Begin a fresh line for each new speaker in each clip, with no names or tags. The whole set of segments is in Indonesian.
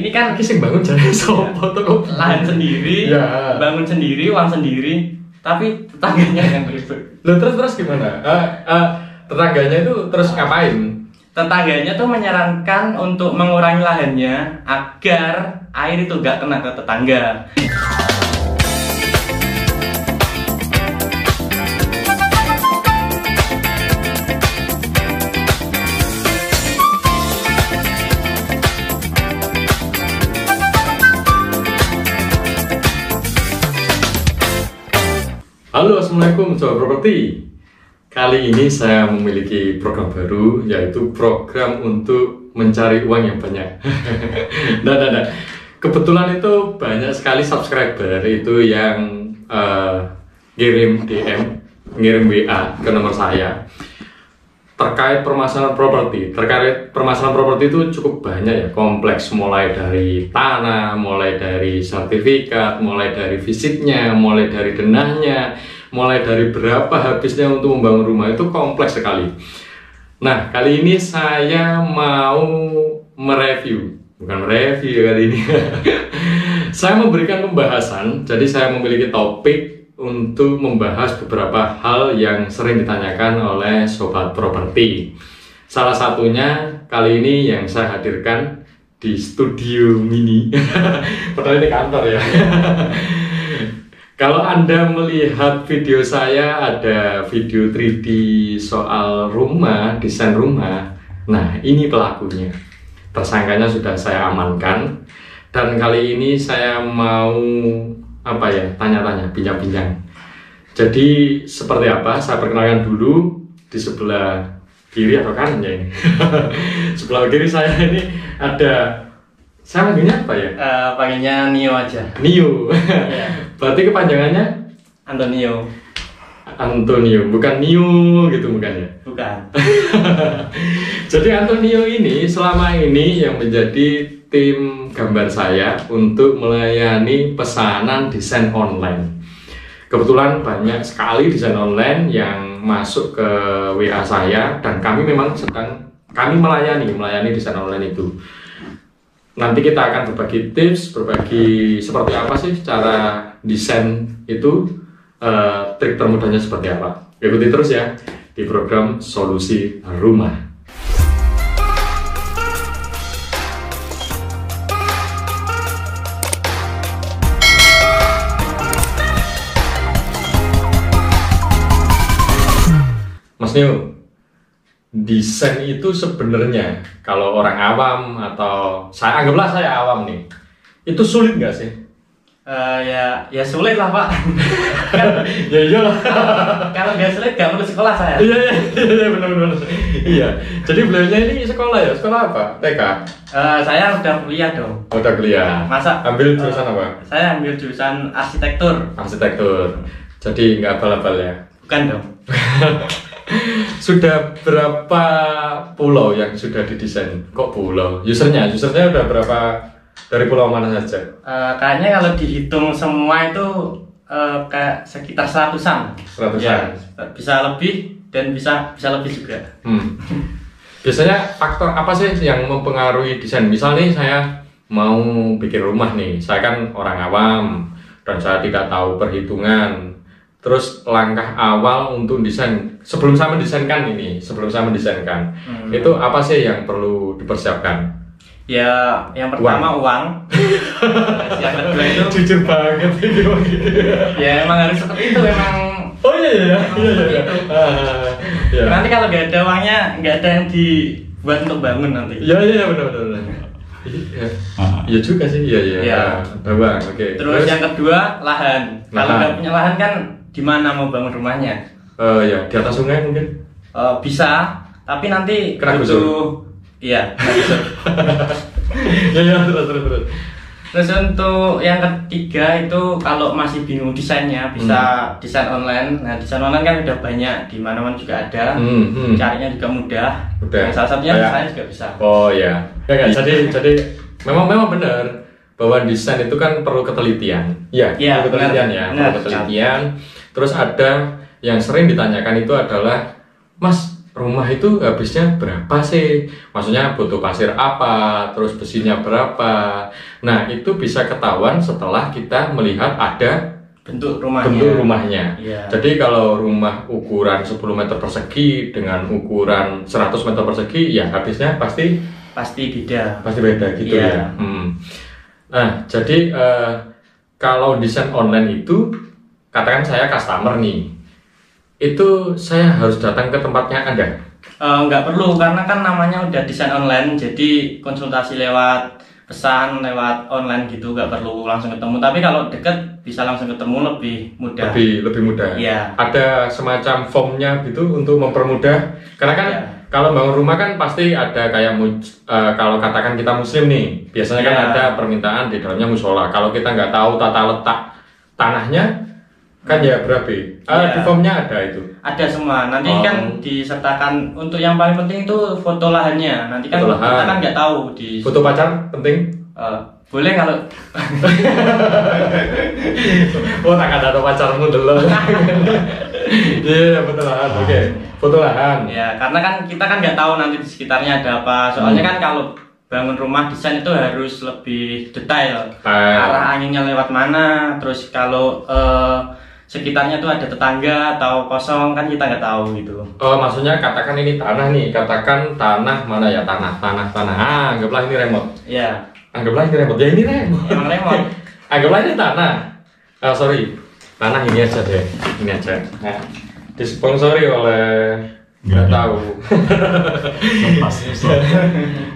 ini kan
sing bangun jare sopo to?
Lahan sendiri, bangun sendiri, uang sendiri, tapi tetangganya yang ribet.
Loh terus gimana? Tetangganya itu terus ngapain?
Tetangganya tuh menyarankan untuk mengurangi lahannya agar air itu gak kena ke tetangga.
Halo, assalamualaikum sobat properti. Kali ini saya memiliki program baru, yaitu program untuk mencari uang yang banyak. Nah. Kebetulan itu banyak sekali subscriber itu yang ngirim DM, ngirim WA ke nomor saya terkait permasalahan properti. Terkait permasalahan properti itu cukup banyak ya, kompleks, mulai dari tanah, mulai dari sertifikat, mulai dari fisiknya, mulai dari denahnya, mulai dari berapa habisnya untuk membangun rumah, itu kompleks sekali. Nah, kali ini saya mau kali ini. Saya memberikan pembahasan, jadi saya memiliki topik untuk membahas beberapa hal yang sering ditanyakan oleh sobat properti. Salah satunya kali ini yang saya hadirkan di studio mini. Padahal ini kantor ya. Kalau Anda melihat video saya, ada video 3D soal rumah, desain rumah. Nah, ini pelakunya. Tersangkanya sudah saya amankan. Dan kali ini saya mau tanya-tanya, bincang-bincang. Jadi seperti apa? Saya perkenalkan dulu. Di sebelah kiri atau kanan ya ini. Sebelah kiri saya ini ada, saya panggilnya apa ya?
Panggilnya Nio aja.
Nio. Berarti kepanjangannya? Antonio, bukan Nio gitu bukan ya?
Bukan.
Jadi Antonio ini selama ini yang menjadi tim gambar saya untuk melayani pesanan desain online. Kebetulan banyak sekali desain online yang masuk ke WA saya, dan kami memang kami melayani desain online itu. Nanti kita akan berbagi tips, berbagi seperti apa sih cara desain itu, trik termudahnya seperti apa. Ikuti terus ya di program Solusi Rumah. Mas Nio, desain itu sebenarnya kalau orang awam atau anggaplah saya awam nih, itu sulit nggak sih?
Ya sulit lah Pak.
Ya iyalah.
Kalau nggak sulit nggak perlu sekolah saya.
Iya benar. Iya. Jadi beliaunya ini sekolah ya? Sekolah apa? TK?
Saya udah kuliah dong.
Udah kuliah.
Masa?
Ambil jurusan apa?
Saya ambil jurusan arsitektur.
Jadi nggak abal-abal ya?
Bukan dong.
Sudah berapa pulau yang sudah didesain? Kok pulau? Usernya udah berapa? Dari pulau mana saja?
Kayaknya kalau dihitung semua itu kayak sekitar 100-an. Ya, bisa lebih dan bisa lebih juga.
Biasanya faktor apa sih yang mempengaruhi desain? Misal nih saya mau bikin rumah nih, saya kan orang awam dan saya tidak tahu perhitungan. Terus langkah awal untuk desain sebelum saya mendesainkan, itu apa sih yang perlu dipersiapkan?
Ya, yang pertama uang. Yang kedua itu
jujur banget ini.
Ya emang harus seperti itu memang.
Oh iya.
Nanti kalau nggak ada uangnya, nggak ada yang dibuat untuk bangun nanti.
Iya benar. Iya juga sih, iya. Bang, oke.
Terus yang kedua lahan. Kalau nggak punya lahan kan di mana mau bangun rumahnya?
Ya di atas sungai mungkin.
Bisa, tapi nanti
kena gusur.
Iya.
Terus.
Terus untuk yang ketiga itu kalau masih bingung desainnya bisa desain online. Nah desain online kan udah banyak, di mana-mana juga ada. Carinya juga mudah. Salah satunya saya juga bisa.
Oh ya. Jadi memang benar bahwa desain itu kan perlu ketelitian. Perlu ketelitian. Terus ada yang sering ditanyakan itu adalah, Mas, rumah itu habisnya berapa sih? Maksudnya butuh pasir apa, terus besinya berapa. Nah, itu bisa ketahuan setelah kita melihat ada
bentuk rumahnya.
Bentuk rumahnya.
Ya.
Jadi kalau rumah ukuran 10 meter persegi dengan ukuran 100 meter persegi, ya habisnya pasti
beda.
Pasti beda gitu ya. Nah, jadi kalau desain online itu, katakan saya customer nih, itu saya harus datang ke tempatnya Anda?
Nggak perlu, karena kan namanya udah desain online, jadi konsultasi lewat pesan, lewat online gitu, nggak perlu langsung ketemu. Tapi kalau deket bisa langsung ketemu, lebih mudah.
Lebih mudah.
Iya.
Ada semacam formnya gitu untuk mempermudah. Karena kan kalau bangun rumah kan pasti ada kayak kalau katakan kita muslim nih, biasanya kan ada permintaan di dalamnya musola. Kalau kita nggak tahu tata letak tanahnya, kan ya berabe. Di formnya ada itu.
Ada semua. Nanti kan disertakan, untuk yang paling penting itu foto lahannya. Nanti kan kita kan nggak tahu di.
Foto pacar penting?
Boleh kalau.
Oh, tak ada pacarmu dulu. Iya, foto lahan. Oke, foto lahan.
Ya, karena kan kita kan nggak tahu nanti di sekitarnya ada apa. Soalnya kan kalau bangun rumah desain itu harus lebih detail. Arah anginnya lewat mana. Terus kalau sekitarnya tuh ada tetangga atau kosong, kan kita nggak tahu gitu.
Maksudnya katakan ini tanah nih, katakan tanah mana ya, tanah. Anggaplah ini remote.
Iya.
Anggaplah ini remote. Ya ini remote.
Emang remote.
Anggaplah ini tanah. Tanah ini aja deh, ini aja. Nah, disponsori oleh nggak tahu.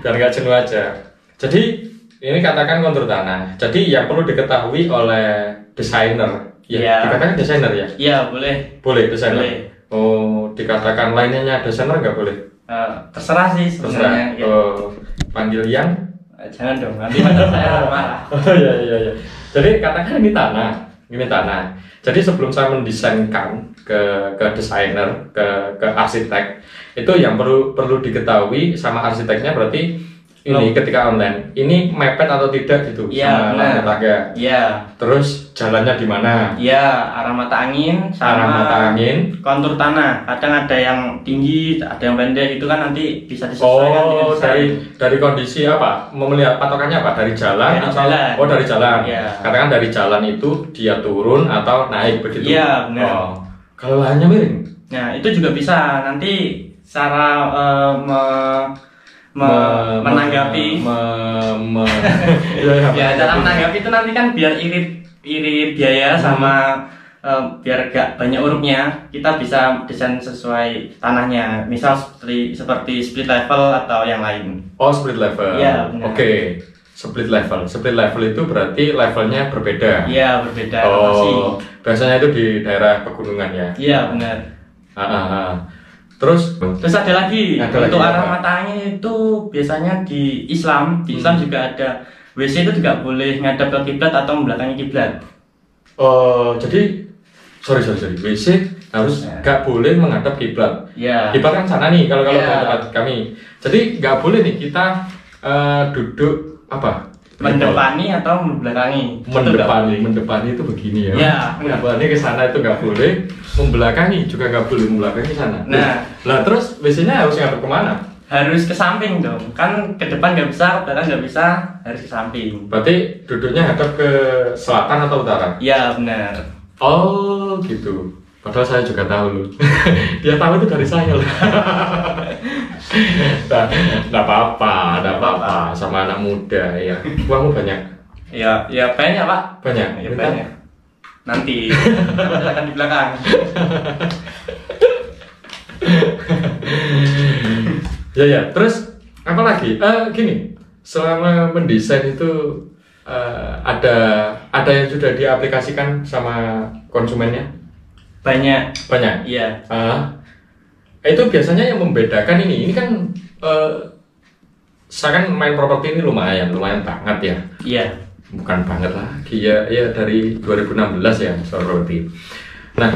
Biar nggak jenuh aja. Jadi ini katakan kontur tanah. Jadi yang perlu diketahui oleh desainer. Ya, dikatakan desainer ya?
Iya, boleh.
Boleh desainer.
Boleh.
Oh, dikatakan lainnya desainer nggak boleh?
Terserah sih sebenarnya.
Panggil yang?
Jangan dong, nanti saya marah.
Iya. Jadi katakan ini tanah. Jadi sebelum saya mendesainkan ke desainer, ke arsitek, itu yang perlu diketahui sama arsiteknya berarti ini ketika online, ini mepet atau tidak gitu sama lantai tangga.
Iya.
Terus jalannya di mana?
Iya, arah mata angin sama kontur tanah. Kadang ada yang tinggi, ada yang pendek, itu kan nanti bisa disesuaikan dengan
dari kondisi apa? Melihat patokannya apa? Dari jalan
jalan.
Dari jalan.
Iya.
Katakan dari jalan itu dia turun atau naik begitu.
Iya, benar.
Kalau lahannya miring.
Nah, itu juga bisa nanti cara menanggapi cara menanggapi itu nanti kan biar irit biaya sama biar gak banyak urupnya, kita bisa desain sesuai tanahnya, misal seperti split level atau yang lain.
Split level.
Iya,
Oke. Split level itu berarti levelnya berbeda.
Iya, berbeda.
Biasanya itu di daerah pegunungan ya.
Iya, benar.
Terus
ada lagi untuk arah mata angin itu biasanya di Islam juga ada WC itu juga boleh ngadap ke kiblat atau membelakangi kiblat.
Jadi sorry WC harus nggak boleh menghadap kiblat.
Iya.
Kiblat kan sana nih kalau tempat kami. Jadi nggak boleh nih kita duduk apa?
Mendepani atau membelakangi.
Mendepani itu begini ya.
Iya.
Mendepani ke sana itu nggak boleh. Membelakangi juga nggak boleh, membelakangi sana.
Nah,
terus WC-nya harus ngadep kemana?
Harus ke samping dong. Kan ke depan nggak bisa, ke belakang nggak bisa, harus ke samping.
Berarti duduknya hadap ke selatan atau utara?
Iya, benar.
Oh, gitu. Padahal saya juga tahu loh. Dia tahu itu dari saya loh. Nggak apa-apa, sama anak muda ya. Uangmu banyak?
Ya banyak Pak.
Banyak?
Ya, banyak. Nanti akan di belakang.
Ya. Terus apa lagi? Gini, selama mendesain itu ada yang sudah diaplikasikan sama konsumennya?
Banyak. Iya.
Itu biasanya yang membedakan ini kan saya kan main properti ini lumayan banget ya.
Iya.
Bukan banget lagi ya dari 2016 ya soal properti. Nah,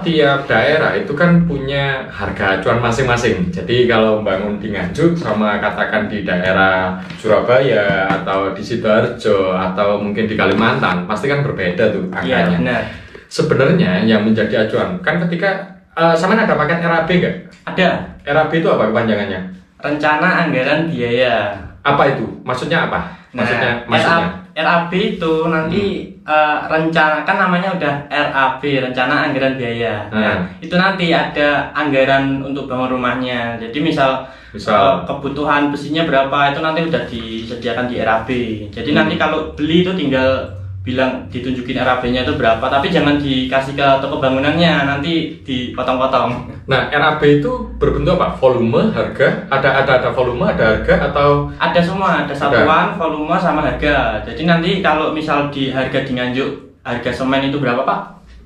tiap daerah itu kan punya harga acuan masing-masing. Jadi kalau bangun di Nganjuk sama katakan di daerah Surabaya atau di Sidoarjo atau mungkin di Kalimantan, pasti kan berbeda tuh angkanya.
Iya, benar.
Sebenarnya yang menjadi acuan kan ketika Sama ada paket RAB nggak?
Ada.
RAB itu apa kepanjangannya?
Rencana Anggaran Biaya.
Apa itu? Maksudnya apa? Maksudnya
RAB itu nanti rencana, kan namanya udah RAB, Rencana Anggaran Biaya. Nah, itu nanti ada anggaran untuk bangun rumahnya. Jadi misal kebutuhan besinya berapa, itu nanti udah disediakan di RAB. Jadi nanti kalau beli itu tinggal bilang, ditunjukin RAB-nya itu berapa, tapi jangan dikasih ke toko bangunannya, nanti dipotong-potong.
Nah, RAB itu berbentuk apa? Volume, harga? Ada volume, ada harga, atau?
Ada semua, ada satuan, volume, sama harga. Jadi nanti kalau misal di harga di Nganjuk, harga semen itu berapa, Pak?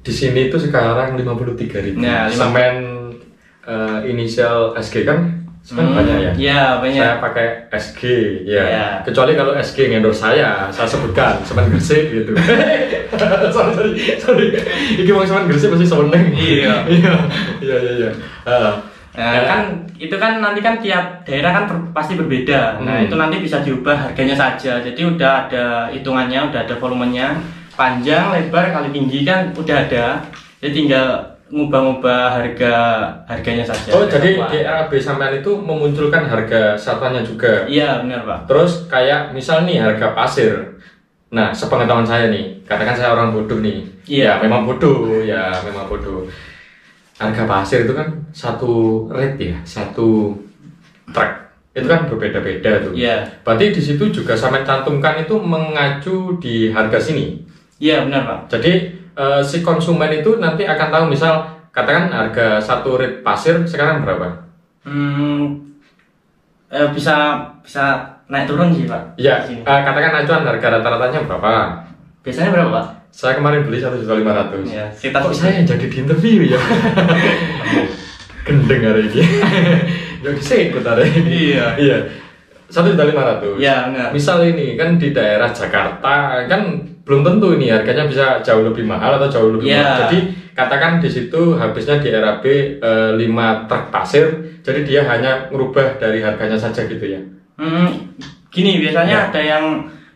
Di sini itu sekarang 53.000.
Nah,
semen inisial SG kan? Semen banyak ya?
Iya, banyak.
Saya pakai SG, ya. Kecuali kalau SG ngendorse saya sebutkan semen Gresik gitu. sorry. Iki mau semen Gresik pasti seneng. Iya.
Nah, kan itu kan nanti kan tiap daerah kan pasti berbeda. Nah, itu nanti bisa diubah harganya saja. Jadi udah ada hitungannya, udah ada volumenya, panjang, lebar, kali tinggi kan udah ada. Jadi tinggal ngubah-ngubah harganya saja.
Oh, jadi di RAB sampean itu memunculkan harga satuannya juga?
Iya, benar, Pak.
Terus kayak misal nih harga pasir. Nah, sepengetahuan saya nih, katakan saya orang bodoh nih.
Iya.
Ya, memang bodoh. Harga pasir itu kan satu rate ya, satu track. Itu kan berbeda-beda tuh.
Iya.
Berarti di situ juga sampean cantumkan itu mengacu di harga sini.
Iya, benar, Pak.
Jadi si konsumen itu nanti akan tahu, misal katakan harga satu rit pasir sekarang berapa?
Bisa naik turun sih, Pak.
Iya, katakan acuan harga rata-ratanya berapa?
Biasanya berapa, Pak?
Saya kemarin beli 1.500.000.
Ya,
kok saya yang jadi di interview ya? Gendeng hari ini. Jadi sekut hari ini. Iya. 1.500.000.
Ya, enggak.
Misal ini kan di daerah Jakarta kan belum tentu ini harganya bisa jauh lebih mahal atau jauh lebih murah. Jadi katakan di situ habisnya di RAB 5 truk pasir, jadi dia hanya merubah dari harganya saja gitu ya.
Gini biasanya ada yang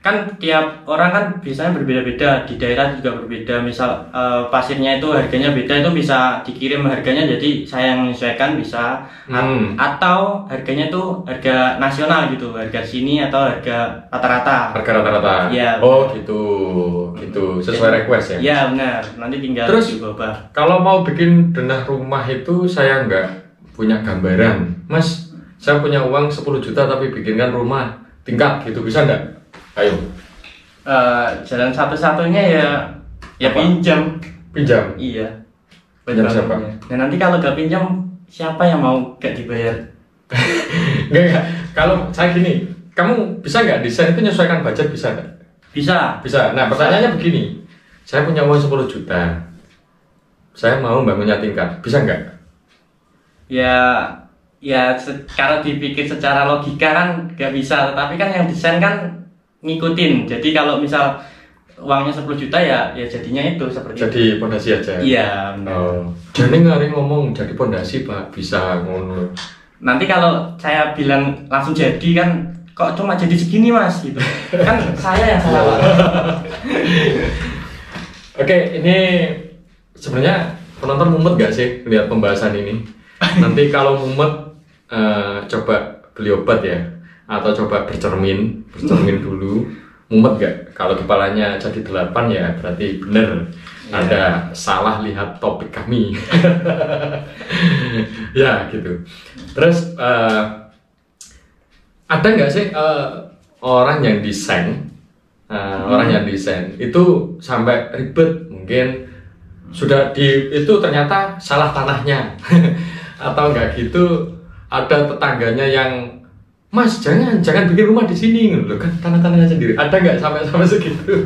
kan tiap orang kan biasanya berbeda-beda, di daerah juga berbeda. Misal pasirnya itu harganya beda, itu bisa dikirim harganya jadi saya yang menyesuaikan bisa, atau harganya itu harga nasional gitu, harga sini atau harga rata-rata.
Harga rata-rata.
Ya.
Oh gitu sesuai request ya.
Iya benar, nanti tinggal diubah.
Kalau mau bikin denah rumah itu saya nggak punya gambaran, Mas. Saya punya uang 10 juta tapi bikinkan rumah tingkat gitu, bisa nggak? Ayo.
Jalan satu-satunya ya pinjam.
Pinjam?
Iya.
Pinjam siapa?
Nah nanti kalau nggak pinjam, siapa yang mau gak dibayar?
Enggak. Kalau saya gini, kamu bisa nggak desain itu menyesuaikan budget, bisa nggak? Bisa. Nah pertanyaannya begini, saya punya uang 10 juta, saya mau bangunnya tingkat, bisa nggak?
Ya kalau dipikir secara logika kan nggak bisa, tetapi kan yang desain kan ngikutin. Jadi kalau misal uangnya 10 juta ya jadinya itu seperti
jadi pondasi aja.
Iya.
Jadi ngari ngomong jadi pondasi Pak, bisa ngono.
Nanti kalau saya bilang langsung jadi kan kok cuma jadi segini Mas gitu. Kan saya yang salah.
Oke, ini sebenarnya penonton mumet gak sih lihat pembahasan ini? Nanti kalau mumet coba beli obat ya, atau coba bercermin dulu. Mumet gak? Kalau kepalanya jadi 8 ya berarti bener ada salah lihat topik kami. Ya gitu. Terus ada nggak sih orang yang desain itu sampai ribet, mungkin sudah itu ternyata salah tanahnya atau enggak gitu, ada tetangganya yang Mas jangan bikin rumah di sini loh, kan tanah-tanahnya sendiri. Ada nggak sampai segitu?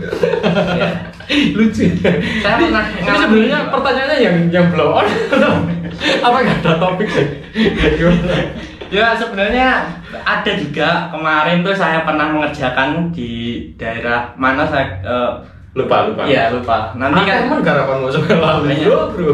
Ya. Lucu. Saya pernah. Ini sebenarnya pertanyaannya yang blow on apa nggak ada topik sih?
Ya sebenarnya ada juga. Kemarin tuh saya pernah mengerjakan di daerah mana saya
lupa.
Iya lupa. Nanti kan
garapan mau lalu bro.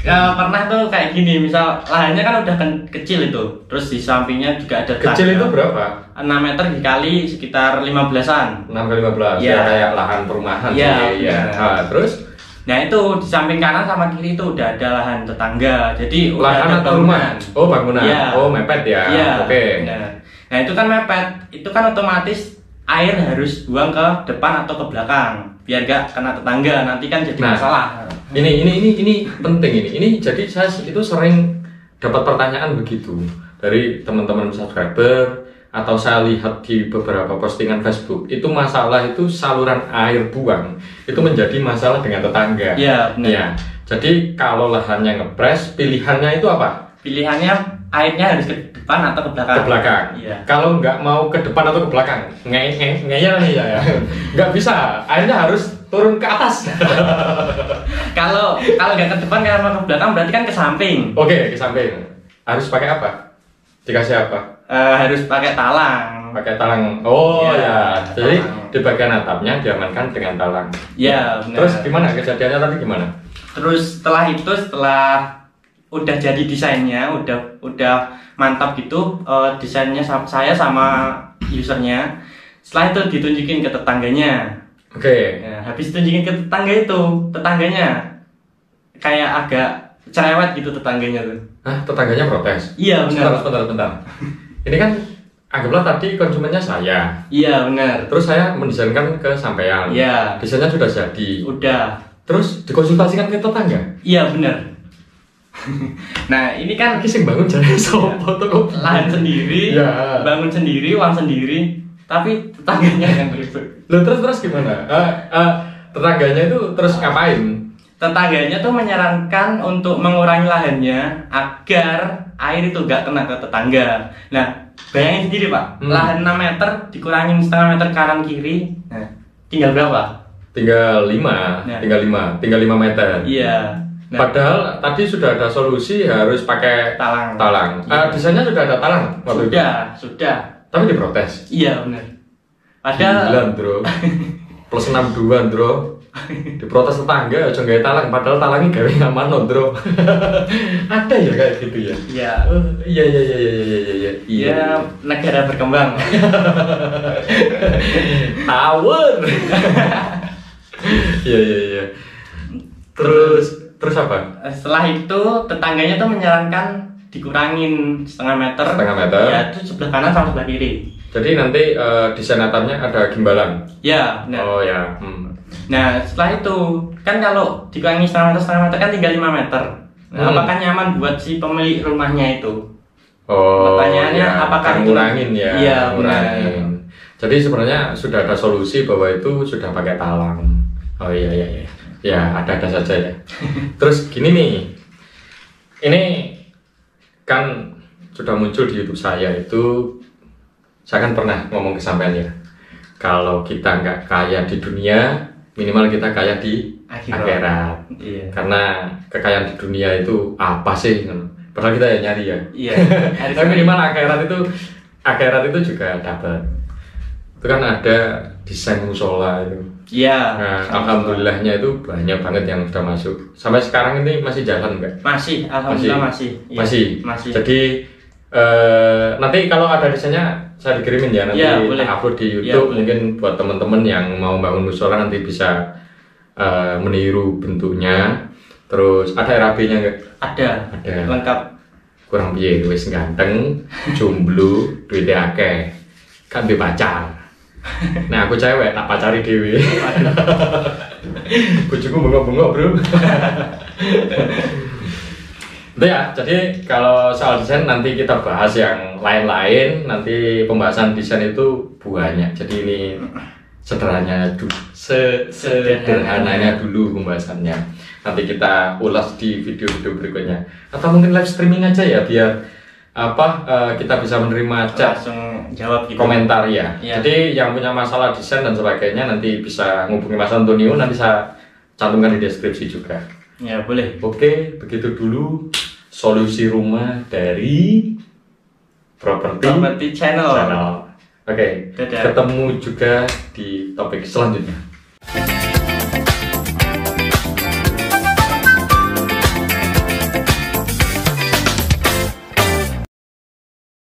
Pernah tuh kayak gini, misal lahannya kan udah kecil itu, terus di sampingnya juga ada
kecil itu berapa?
6 meter dikali sekitar 15-an.
6 kali 15 ya kayak lahan perumahan.
Iya.
Nah, terus
Nah itu di samping kanan sama kiri itu udah ada lahan tetangga, jadi
lahan atau rumah? Oh bangunan, ya. Oh mepet ya,
ya.
Oke.
Nah itu kan mepet, itu kan otomatis air harus buang ke depan atau ke belakang, biar gak kena tetangga, nanti kan jadi masalah.
Ini penting ini jadi saya itu sering dapat pertanyaan begitu dari teman-teman subscriber, atau saya lihat di beberapa postingan Facebook itu masalah itu saluran air buang itu menjadi masalah dengan tetangga.
Iya benar. Ya.
Jadi kalau lahannya ngepres, pilihannya itu apa?
Pilihannya airnya harus ke depan atau ke belakang?
Ke belakang.
Iya.
Kalau nggak mau ke depan atau ke belakang, ngeyel nih ya. Nggak bisa, airnya harus turun ke atas.
Kalau nggak ke depan, kalau ke belakang berarti kan ke samping.
Oke, ke samping. Harus pakai apa? Dikasih apa?
Harus pakai talang.
Pakai talang. Oh ya. Jadi talang. Di bagian atapnya diamankan dengan talang.
Iya benar.
Terus gimana kejadiannya tadi gimana?
Terus setelah udah jadi desainnya, udah mantap gitu, desainnya saya sama usernya. Setelah itu ditunjukin ke tetangganya.
Oke.
Nah, habis tunjukin ke tetangganya kayak agak cerewet gitu tetangganya tuh.
Hah, tetangganya protes?
Iya benar.
Bentar. Ini kan anggaplah tadi konsumennya saya.
Iya benar.
Terus saya mendesainkan ke sampean.
Iya.
Desainnya sudah jadi.
Udah.
Terus dikonsultasikan ke tetangga.
Iya benar. Nah ini kan
sing bangun jadi foto
lahan sendiri, ya. Bangun sendiri, uang sendiri, tapi tetangganya yang ribet.
Loh terus gimana? Tetangganya itu terus ngapain?
Tetangganya tuh menyarankan untuk mengurangi lahannya agar air itu gak kena ke tetangga. Nah, bayangin sendiri Pak, lahan 6 meter dikurangin setengah meter kanan kiri, nah tinggal berapa?
Tinggal 5 meter.
Iya.
Nah, padahal tadi sudah ada solusi harus pakai talang. Desainnya sudah ada talang waktu itu?
Sudah.
Tapi diprotes?
Iya benar. Padahal
9 bro. Plus 62 bro. Diprotes tetangga aja nggak talang, padahal talangnya gawe ngaman bro. Ada ya kayak gitu ya?
Iya.
Iya.
Ya negara berkembang.
Tower. Iya. Terus apa?
Setelah itu tetangganya tuh menyarankan dikurangin setengah meter. Ya itu sebelah kanan sama sebelah kiri.
Jadi nanti desain atapnya ada gimbalan.
Ya. Benar.
Oh ya.
Nah setelah itu kan kalau dikurangi setengah meter kan tinggal 5 meter. Nah, apakah nyaman buat si pemilik rumahnya itu?
Oh.
Pertanyaannya
ya,
apakah
ngurangin ya?
Iya
ngurangin. Jadi sebenarnya sudah ada solusi bahwa itu sudah pakai talang. Oh iya. Ya ada saja ya. Terus gini nih, ini kan sudah muncul di YouTube saya itu, saya kan pernah ngomong ke sampean ya, kalau kita nggak kaya di dunia, minimal kita kaya di akhirat.
Iya.
Karena kekayaan di dunia itu apa sih? Padahal kita ya nyari ya.
Iya.
Tapi minimal akhirat itu juga dapat. Itu kan ada desain musola itu.
Iya.
Nah, alhamdulillahnya itu banyak banget yang sudah masuk. Sampai sekarang ini masih jalan nggak?
Masih, alhamdulillah masih.
Ya, masih. Jadi nanti kalau ada desainnya saya dikirimin ya, nanti upload di YouTube. Mungkin buat teman-teman yang mau bangun musola nanti bisa meniru bentuknya. Terus ada RAB-nya nggak?
Ada. Lengkap.
Kurang piye, wis ganteng, jomblo, duitnya akeh, kan dipacar. Nah aku cewek tak pacari dewi. Bojoku bengok-bengok bro. Itu ya, jadi kalau soal desain nanti kita bahas yang lain-lain. Nanti pembahasan desain itu banyak. Jadi ini sederhananya dulu pembahasannya. Nanti kita ulas di video-video berikutnya. Atau mungkin live streaming aja ya, biar kita bisa menerima chat,
langsung jawab gitu.
Komentar ya. Jadi yang punya masalah desain dan sebagainya nanti bisa menghubungi Mas Antonio, nanti saya cantumkan di deskripsi juga.
Ya boleh.
Oke, begitu dulu solusi rumah dari Property Channel. Oke, ketemu juga di topik selanjutnya.